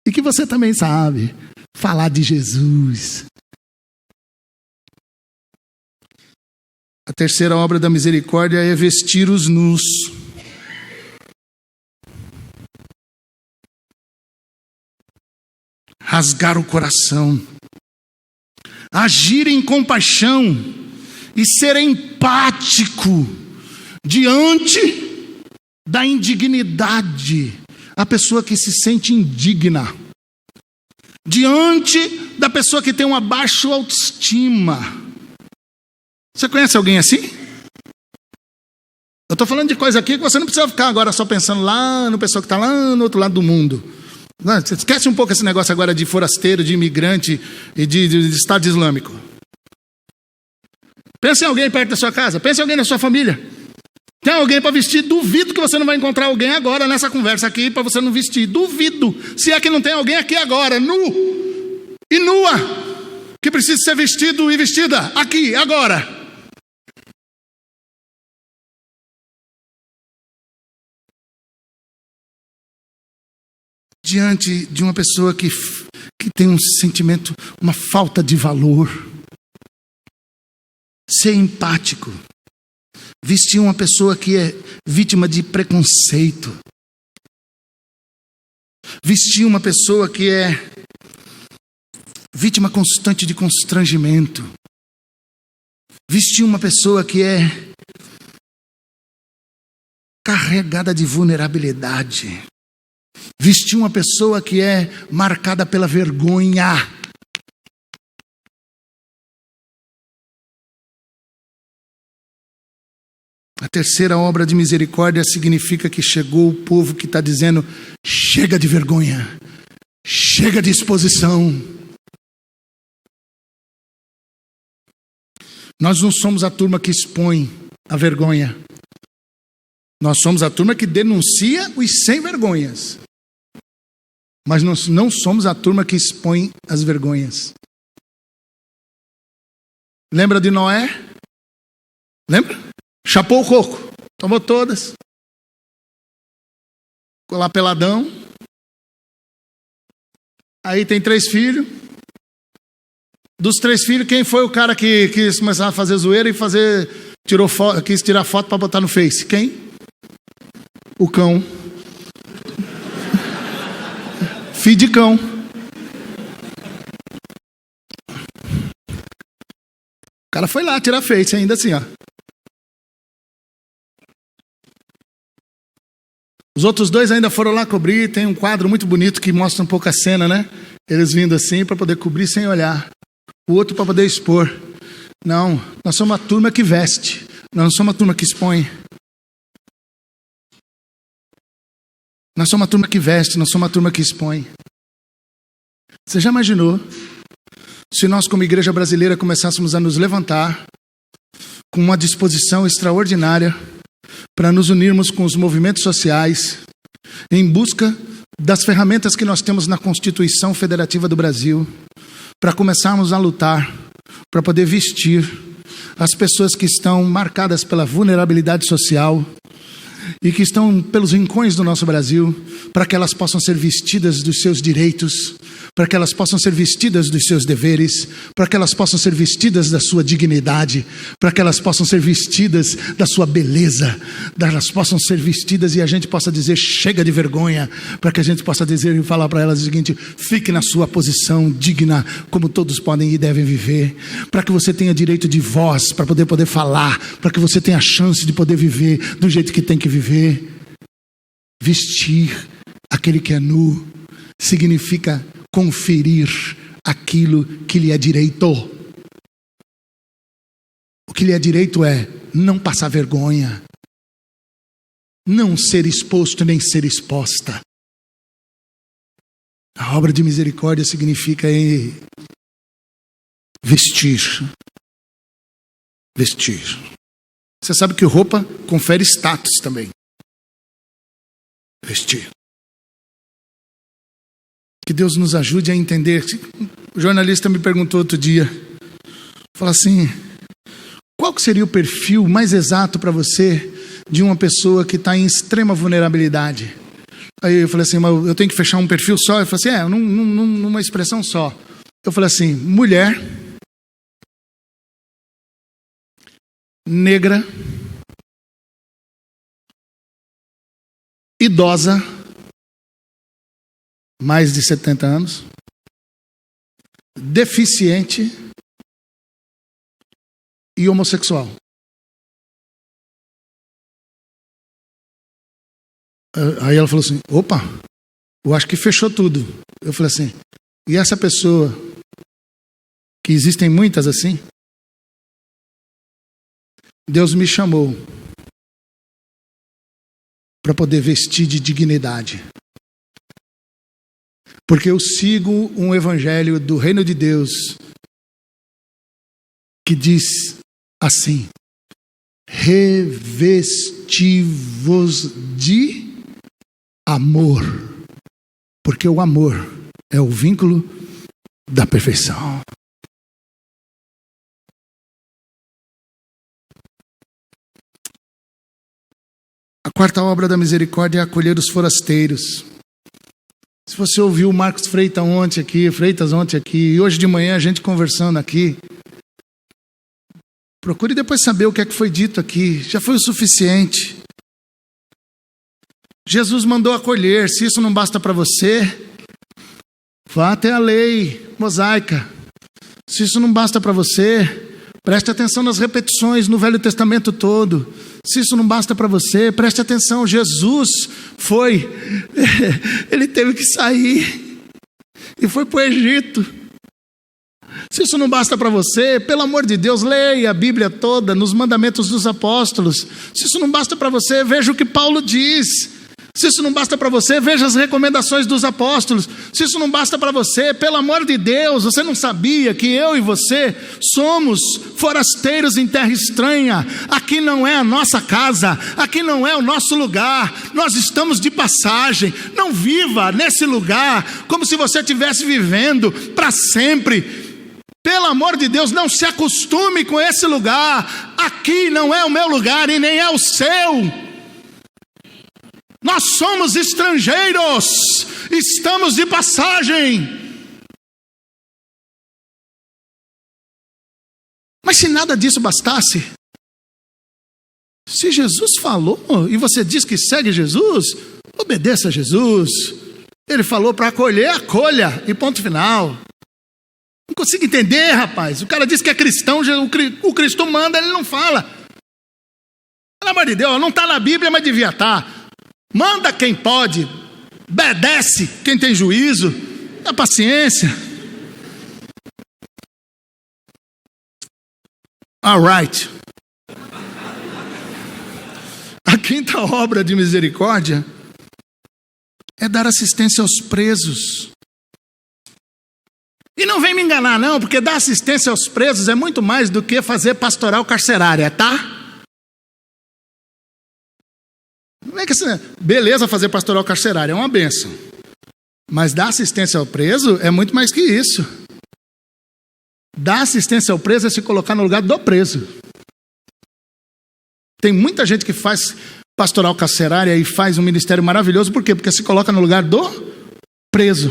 e que você também sabe, falar de Jesus. A terceira obra da misericórdia é vestir os nus. Rasgar o coração. Agir em compaixão e ser empático diante da indignidade. A pessoa que se sente indigna. Diante da pessoa que tem uma baixa autoestima. Você conhece alguém assim? Eu estou falando de coisa aqui que você não precisa ficar agora só pensando lá no pessoal que está lá no outro lado do mundo. Não, você esquece um pouco esse negócio agora de forasteiro, de imigrante e de Estado Islâmico. Pense em alguém perto da sua casa, pense em alguém na sua família. Tem alguém para vestir? Duvido que você não vai encontrar alguém agora nessa conversa aqui para você não vestir. Duvido. Se é que não tem alguém aqui agora, nu e nua, que precisa ser vestido e vestida aqui, agora. Diante de uma pessoa que tem um sentimento, uma falta de valor. Ser empático. Vestir uma pessoa que é vítima de preconceito. Vestir uma pessoa que é vítima constante de constrangimento. Vestir uma pessoa que é carregada de vulnerabilidade. Vestir uma pessoa que é marcada pela vergonha. A terceira obra de misericórdia significa que chegou o povo que está dizendo: chega de vergonha, chega de exposição. Nós não somos a turma que expõe a vergonha. Nós somos a turma que denuncia os sem vergonhas. Mas nós não somos a turma que expõe as vergonhas. Lembra de Noé? Lembra? Chapou o coco, tomou todas. Ficou lá peladão. Aí tem 3 filhos. Dos 3 filhos, quem foi o cara que quis começar a fazer zoeira e quis tirar foto para botar no Face? Quem? O cão. Filho de cão. O cara foi lá tirar Face ainda assim, ó. Os outros 2 ainda foram lá cobrir. Tem um quadro muito bonito que mostra um pouco a cena, né? Eles vindo assim para poder cobrir sem olhar. O outro para poder expor. Não, nós somos uma turma que veste. Nós não somos uma turma que expõe. Nós somos uma turma que veste, nós somos uma turma que expõe. Você já imaginou se nós como igreja brasileira começássemos a nos levantar com uma disposição extraordinária para nos unirmos com os movimentos sociais em busca das ferramentas que nós temos na Constituição Federativa do Brasil, para começarmos a lutar, para poder vestir as pessoas que estão marcadas pela vulnerabilidade social e que estão pelos rincões do nosso Brasil, para que elas possam ser vestidas dos seus direitos, para que elas possam ser vestidas dos seus deveres, para que elas possam ser vestidas da sua dignidade, para que elas possam ser vestidas da sua beleza, elas possam ser vestidas e a gente possa dizer chega de vergonha, para que a gente possa dizer e falar para elas o seguinte: fique na sua posição digna, como todos podem e devem viver, para que você tenha direito de voz, para poder falar, para que você tenha a chance de poder viver do jeito que tem que viver. Vestir aquele que é nu significa conferir aquilo que lhe é direito. O que lhe é direito é não passar vergonha, não ser exposto nem ser exposta. A obra de misericórdia significa vestir. Vestir. Você sabe que roupa confere status também. Vestir. Que Deus nos ajude a entender. O jornalista me perguntou outro dia, falou assim: qual que seria o perfil mais exato para você de uma pessoa que está em extrema vulnerabilidade? Aí eu falei assim: mas eu tenho que fechar um perfil só? Ele falou assim: numa expressão só. Eu falei assim: mulher, negra, idosa, mais de 70 anos, deficiente e homossexual. Aí ela falou assim: opa, eu acho que fechou tudo. Eu falei assim: e essa pessoa, que existem muitas assim, Deus me chamou para poder vestir de dignidade. Porque eu sigo um evangelho do reino de Deus que diz assim: revesti-vos de amor. Porque o amor é o vínculo da perfeição. A quarta obra da misericórdia é acolher os forasteiros. Se você ouviu o Marcos Freitas ontem aqui, e hoje de manhã a gente conversando aqui, procure depois saber o que é que foi dito aqui. Já foi o suficiente. Jesus mandou acolher. Se isso não basta para você, vá até a lei mosaica. Se isso não basta para você, preste atenção nas repetições no Velho Testamento todo. Se isso não basta para você, preste atenção. Jesus ele teve que sair e foi para o Egito. Se isso não basta para você, pelo amor de Deus, leia a Bíblia toda nos mandamentos dos apóstolos. Se isso não basta para você, veja o que Paulo diz. Se isso não basta para você, veja as recomendações dos apóstolos. Se isso não basta para você, pelo amor de Deus, você não sabia que eu e você somos forasteiros em terra estranha? Aqui não é a nossa casa, aqui não é o nosso lugar, nós estamos de passagem. Não viva nesse lugar como se você estivesse vivendo para sempre. Pelo amor de Deus, não se acostume com esse lugar. Aqui não é o meu lugar e nem é o seu. Nós somos estrangeiros, estamos de passagem. Mas se nada disso bastasse, se Jesus falou e você diz que segue Jesus, obedeça a Jesus. Ele falou para acolher, acolha, e ponto final. Não consigo entender, rapaz. O cara diz que é cristão, o cristão manda, ele não fala. Pelo amor de Deus, não está na Bíblia, mas devia estar. Manda quem pode, obedece quem tem juízo, dá paciência. All right. A quinta obra de misericórdia é dar assistência aos presos. E não vem me enganar não, porque dar assistência aos presos é muito mais do que fazer pastoral carcerária, tá? Não é que beleza fazer pastoral carcerária, é uma bênção. Mas dar assistência ao preso é muito mais que isso. Dar assistência ao preso é se colocar no lugar do preso. Tem muita gente que faz pastoral carcerária e faz um ministério maravilhoso, por quê? Porque se coloca no lugar do preso.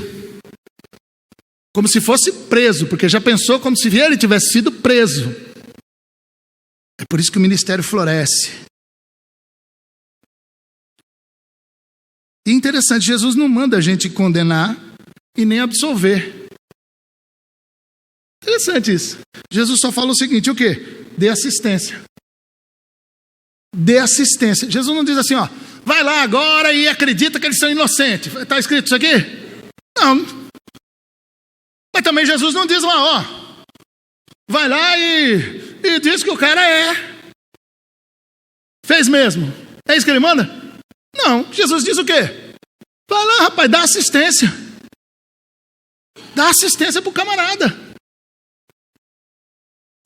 Como se fosse preso, porque já pensou como se ele tivesse sido preso. É por isso que o ministério floresce. E interessante, Jesus não manda a gente condenar e nem absolver. Interessante isso. Jesus só fala o seguinte, o quê? Dê assistência. Dê assistência. Jesus não diz assim, ó, vai lá agora e acredita que eles são inocentes. Está escrito isso aqui? Não. Mas também Jesus não diz lá, ó, vai lá e diz que o cara fez mesmo. É isso que ele manda? Não, Jesus diz o quê? Vai lá, rapaz, dá assistência. Dá assistência pro camarada.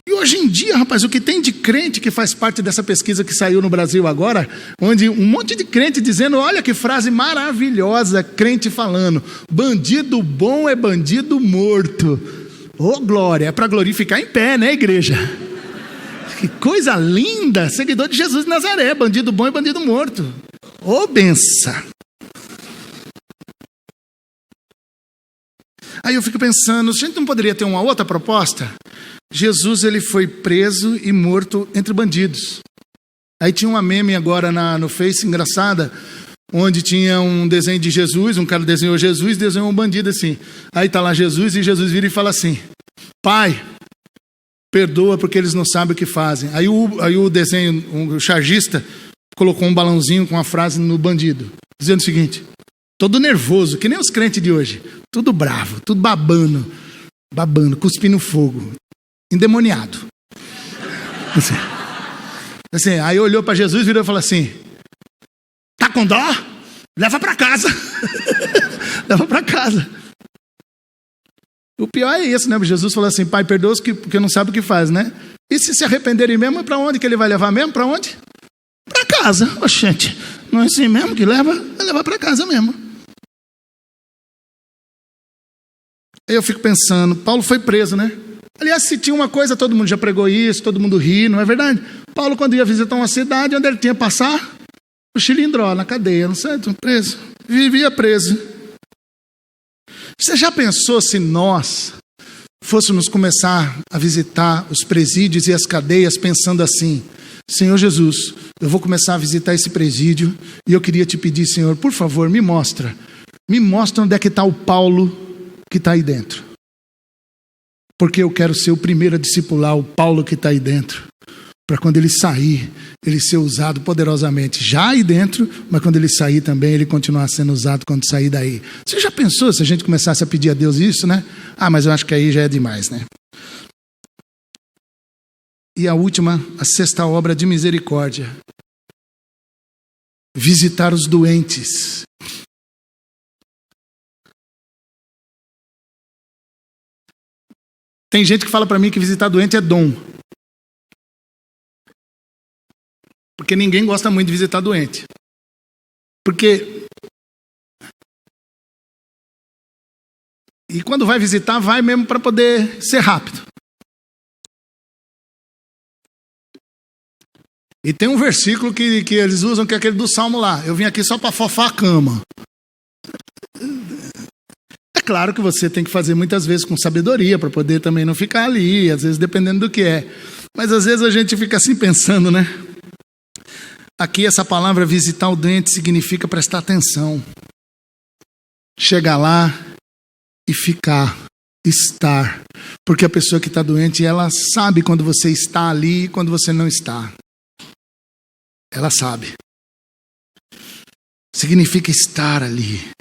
E hoje em dia, rapaz, o que tem de crente que faz parte dessa pesquisa que saiu no Brasil agora, onde um monte de crente dizendo, olha que frase maravilhosa, crente falando, bandido bom é bandido morto. Ô glória, é para glorificar em pé, né, igreja? Que coisa linda, seguidor de Jesus de Nazaré, bandido bom é bandido morto. Ô benção. Aí eu fico pensando, a gente não poderia ter uma outra proposta? Jesus, ele foi preso e morto entre bandidos. Aí tinha uma meme agora no Face, engraçada, onde tinha um desenho de Jesus, um cara desenhou Jesus, desenhou um bandido assim. Aí tá lá Jesus e Jesus vira e fala assim, Pai, perdoa porque eles não sabem o que fazem. Aí o desenho, o chargista, colocou um balãozinho com a frase no bandido, dizendo o seguinte, todo nervoso, que nem os crentes de hoje, tudo bravo, tudo babando, cuspindo fogo, endemoniado. Assim, aí olhou para Jesus, virou e falou assim, tá com dó? Leva para casa. Leva para casa. O pior é isso, né? Jesus falou assim, Pai, perdoa-os porque não sabe o que faz, né? E se arrependerem mesmo, para onde que ele vai levar mesmo? Para onde? Para casa. Oxente, não é assim mesmo que leva? Vai levar para casa mesmo. Aí eu fico pensando, Paulo foi preso, né? Aliás, se tinha uma coisa, todo mundo já pregou isso, todo mundo ri, não é verdade? Paulo, quando ia visitar uma cidade, onde ele tinha que passar? O chilindró, na cadeia, não sei, preso. Vivia preso. Você já pensou se nós fôssemos começar a visitar os presídios e as cadeias pensando assim, Senhor Jesus, eu vou começar a visitar esse presídio e eu queria te pedir, Senhor, por favor, me mostra onde é que está o Paulo que está aí dentro. Porque eu quero ser o primeiro a discipular o Paulo que está aí dentro. Para quando ele sair, ele ser usado poderosamente. Já aí dentro, mas quando ele sair também, ele continuar sendo usado quando sair daí. Você já pensou se a gente começasse a pedir a Deus isso, né? Ah, mas eu acho que aí já é demais, né? E a última, a sexta obra de misericórdia. visitar os doentes. Tem gente que fala para mim que visitar doente é dom. Porque ninguém gosta muito de visitar doente. Porque... E quando vai visitar, vai mesmo para poder ser rápido. E tem um versículo que eles usam, que é aquele do Salmo lá. Eu vim aqui só para fofar a cama. É claro que você tem que fazer muitas vezes com sabedoria, para poder também não ficar ali, às vezes dependendo do que é. Mas às vezes a gente fica assim pensando, né? Aqui essa palavra visitar o doente significa prestar atenção. Chegar lá e ficar, estar. Porque a pessoa que está doente, ela sabe quando você está ali e quando você não está. Ela sabe. Significa estar ali.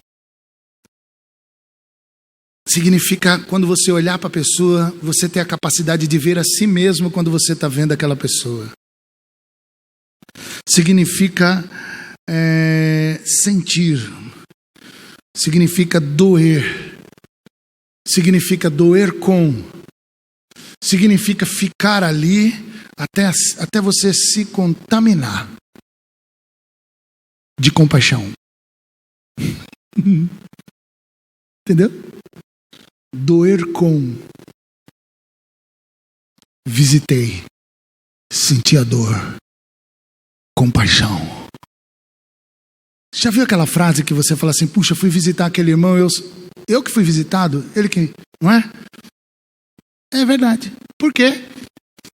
Significa, quando você olhar para a pessoa, você ter a capacidade de ver a si mesmo quando você está vendo aquela pessoa. Significa sentir. Significa doer. Significa doer com. Significa ficar ali até você se contaminar de compaixão. Entendeu? Doer com. Visitei. Senti a dor. Compaixão. Já viu aquela frase que você fala assim, puxa, fui visitar aquele irmão, eu que fui visitado, ele que... Não é? É verdade. Por quê?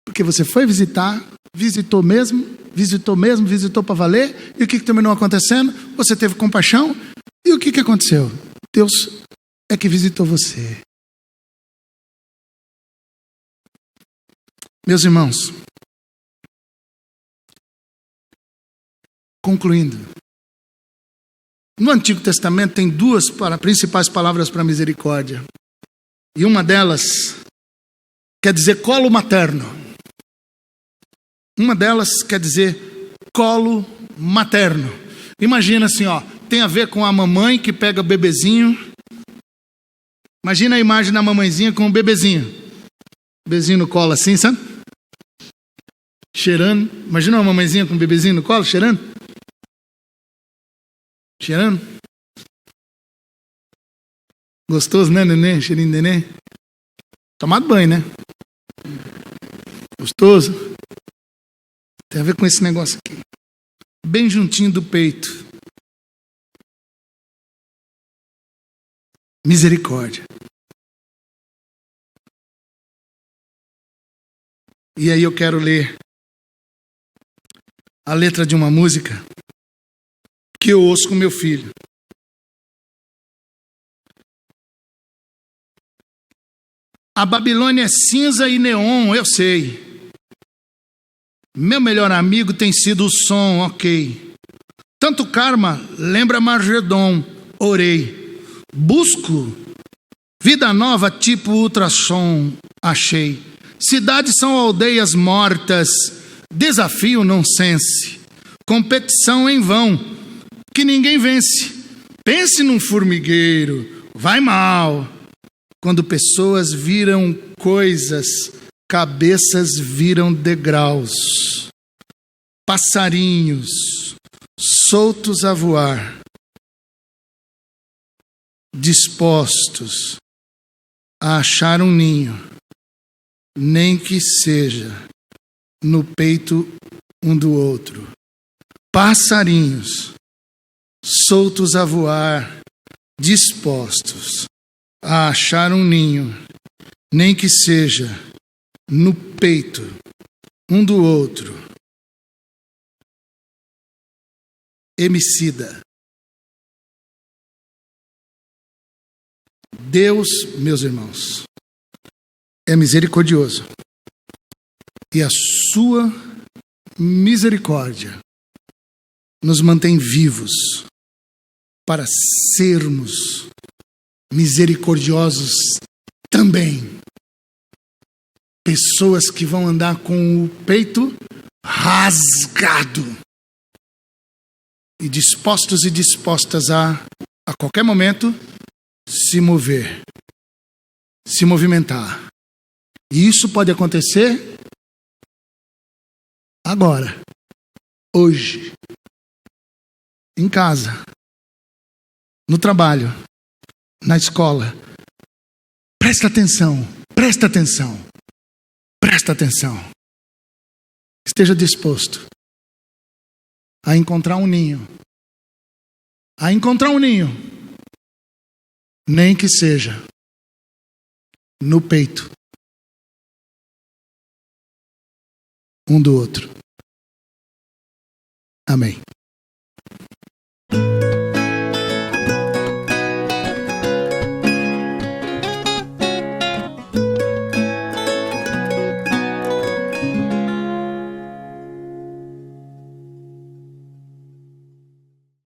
Porque você foi visitar, visitou para valer, e o que terminou acontecendo? Você teve compaixão, e o que aconteceu? Deus é que visitou você. Meus irmãos, concluindo, no Antigo Testamento tem duas principais palavras para misericórdia, e uma delas quer dizer colo materno. Uma delas quer dizer colo materno. Imagina assim, ó, tem a ver com a mamãe que pega o bebezinho. Imagina a imagem da mamãezinha com o bebezinho. Bebezinho no colo assim, sabe? Cheirando. Imagina uma mamãezinha com o bebezinho no colo, cheirando. Cheirando. Gostoso, né, neném? Cheirinho de neném. Tomado banho, né? Gostoso. Tem a ver com esse negócio aqui. Bem juntinho do peito. Misericórdia. E aí eu quero ler a letra de uma música que eu ouço com meu filho. A Babilônia é cinza e neon, eu sei. Meu melhor amigo tem sido o som, ok. Tanto karma lembra Margedon, orei. Busco vida nova tipo ultrassom, achei. Cidades são aldeias mortas, desafio nonsense. Competição em vão, que ninguém vence. Pense num formigueiro, vai mal. Quando pessoas viram coisas, cabeças viram degraus. Passarinhos soltos a voar, dispostos a achar um ninho, nem que seja no peito um do outro. Passarinhos soltos a voar, dispostos a achar um ninho, nem que seja no peito um do outro. Emicida. Deus, meus irmãos, é misericordioso. E a sua misericórdia nos mantém vivos para sermos misericordiosos também. Pessoas que vão andar com o peito rasgado e dispostos e dispostas a qualquer momento, se mover, se movimentar. E isso pode acontecer agora, hoje, em casa, no trabalho, na escola. Presta atenção, presta atenção, presta atenção. Esteja disposto a encontrar um ninho. A encontrar um ninho. Nem que seja no peito um do outro. Amém.